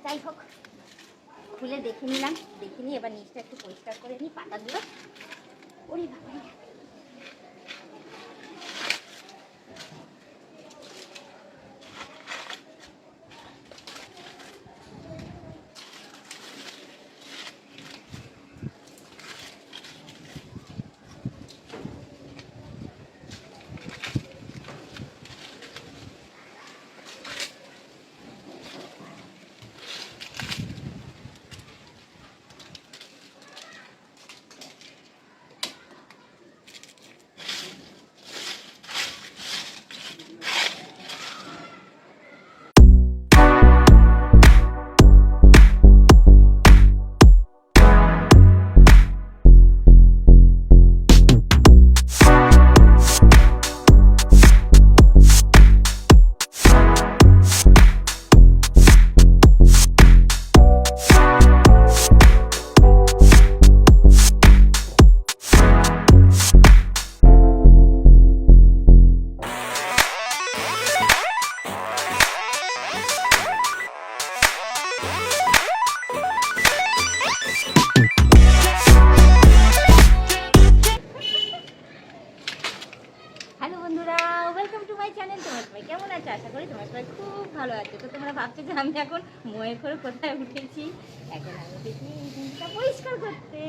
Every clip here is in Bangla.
যাই হোক, খুলে দেখে নিলাম, দেখে নিই এবার নিচটা একটু পরিষ্কার করে নিই পাতাগুলো। ওরে বাবা, হ্যালো বন্ধুরা, ওয়েলকাম টু মাই চ্যানেল। তোমরা সবাই কেমন আছো? আশা করি তোমরা সবাই খুব ভালো আছো। তো তোমরা ভাবছো যে আমি এখন ময়ে করে কোথায় উঠেছি। এখন আমি উঠেছি এই জিনিসটা পরিষ্কার করতে।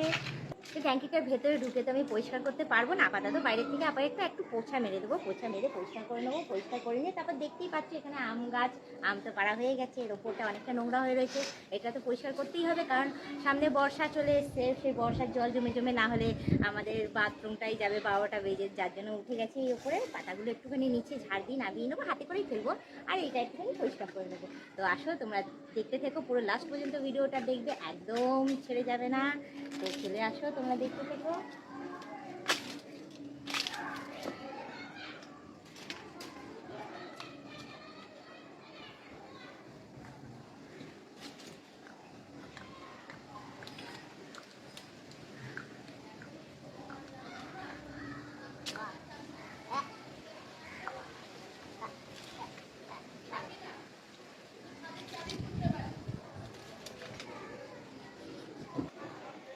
তো ট্যাঙ্কিটার ভেতরে ঢুকে তো আমি পরিষ্কার করতে পারবো না, আপাতত বাইরে থেকে আপাতত একটু পোছা মেরে দেবো। পোছা মেরে পরিষ্কার করে নেবো। পরিষ্কার করে নিয়ে তারপর দেখতেই পাচ্ছি এখানে আম গাছ, আম তো পাড়া হয়ে গেছে, এর ওপরটা অনেকটা নোংরা হয়ে রয়েছে। এটা তো পরিষ্কার করতেই হবে, কারণ সামনে বর্ষা চলে এসছে। সেই বর্ষার জল জমে জমে না হলে আমাদের বাথরুমটাই যাবে 12টা বেজে, যার জন্য উঠে গেছে এই ওপরে। পাতাগুলো একটুখানি নিচে ঝাড় দিয়ে নামিয়ে নেবো, হাতে করেই ফেলবো, আর এইটা একটুখানি পরিষ্কার করে নেবো। তো আসো তোমরা দেখতে থেকো, পুরো লাস্ট পর্যন্ত ভিডিওটা দেখবে, একদম ছেড়ে যাবে না। তো চলে আসো, তোমরা দেখতে থেকো।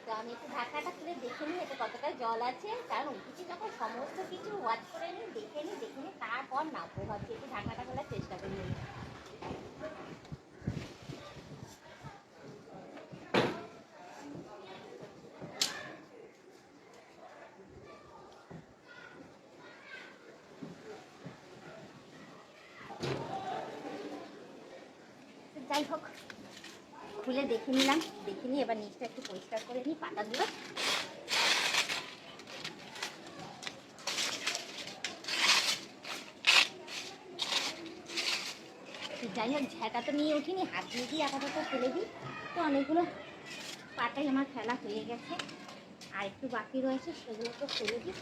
তো আমি একটু ঢাকাটা খুলে দেখে নিই এটা কতটা জল আছে, কারণ উঠেছি যখন সমস্ত কিছু ওয়াচ করে নিই, দেখে নিই তারপর নামবো। ভাবছি একটু ঢাকাটা খোলার চেষ্টা করি। যাই হোক, খুলে দেখে নিলাম, দেখে নিই এবার নিচটা একটু পরিষ্কার করে নিই পাতাগুলো। যাই হোক, ঝাঁটা তো নিয়ে উঠিনি, হাত দিয়ে দিয়ে আপাতত ফেলে দিই। তো অনেকগুলো পাতাই আমার ফেলা হয়ে গেছে, আর একটু বাকি রয়েছে, সেগুলো তো ফেলে দিই।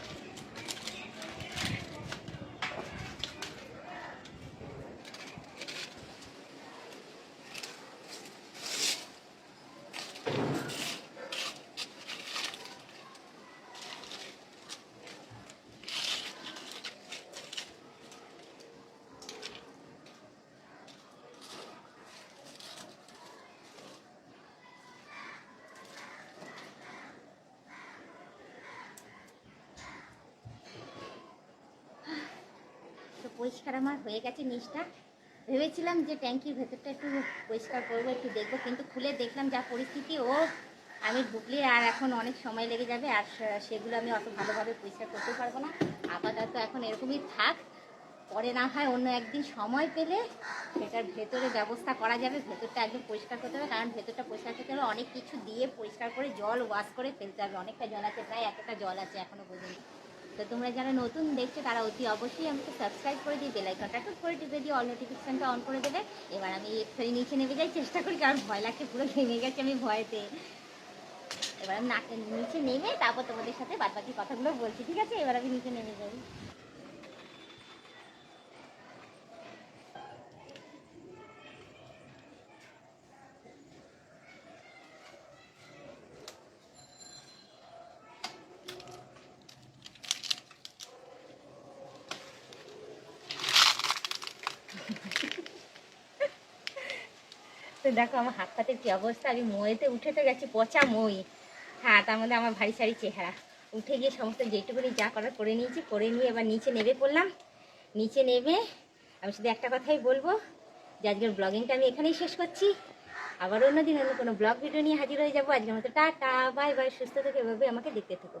তো পরিষ্কার আমার হয়ে গেছে নিচটা। ভেবেছিলাম যে ট্যাঙ্কির ভেতরটা একটু পরিষ্কার করবো, একটু দেখবো, কিন্তু খুলে দেখলাম যা পরিস্থিতি, আমি ঢুকলে আর এখন অনেক সময় লেগে যাবে, আর সেগুলো আমি অত ভালোভাবে পরিষ্কার করতে পারবো না। আপাতত এখন এরকমই থাক, পরে না হয় অন্য একদিন সময় পেলে সেটার ভেতরে ব্যবস্থা করা যাবে। ভেতরটা একদম পরিষ্কার করতে হবে, কারণ ভেতরটা পরিষ্কার করতে হবে অনেক কিছু দিয়ে, পরিষ্কার করে জল ওয়াশ করে ফেলতে হবে। অনেকটা জল আছে, প্রায় এতটা জল আছে এখনও পর্যন্ত। তো তোমরা যারা নতুন দেখছো তারা অতি অবশ্যই আমাকে সাবস্ক্রাইব করে দিয়ে বেল আইকনটা টুক করে টিপে দিয়ে অল নোটিফিকেশনটা অন করে দেবে। এবার আমি একটু নিচে নেমে যাই, চেষ্টা করি, কারণ ভয় লাগছে, পুরো ঘেমে গেছে আমি ভয়েতে। এবার আমি নিচে নেমে তারপর তোমাদের সাথে বাদবাকি কথাগুলো বলছি, ঠিক আছে? এবার আমি নিচে নেমে যাই। তো দেখো আমার হাত পাতের কী অবস্থা, আমি মইতে উঠে তো গেছি, পচা মই। হ্যাঁ, তার মধ্যে আমার ভারী সারি চেহারা। উঠে গিয়ে সমস্ত যেটুকুনি যা করার করে নিয়েছি, করে নিয়ে এবার নিচে নেমে পড়লাম। নিচে নেমে আমি শুধু একটা কথাই বলবো যে আজকের ব্লগিংটা আমি এখানেই শেষ করছি। আবার অন্যদিন অন্য কোনো ব্লগ ভিডিও নিয়ে হাজির হয়ে যাবো। আজকের মতো টাটা, বাই বাই, সুস্থ থেকে এভাবে আমাকে দেখতে থাকো।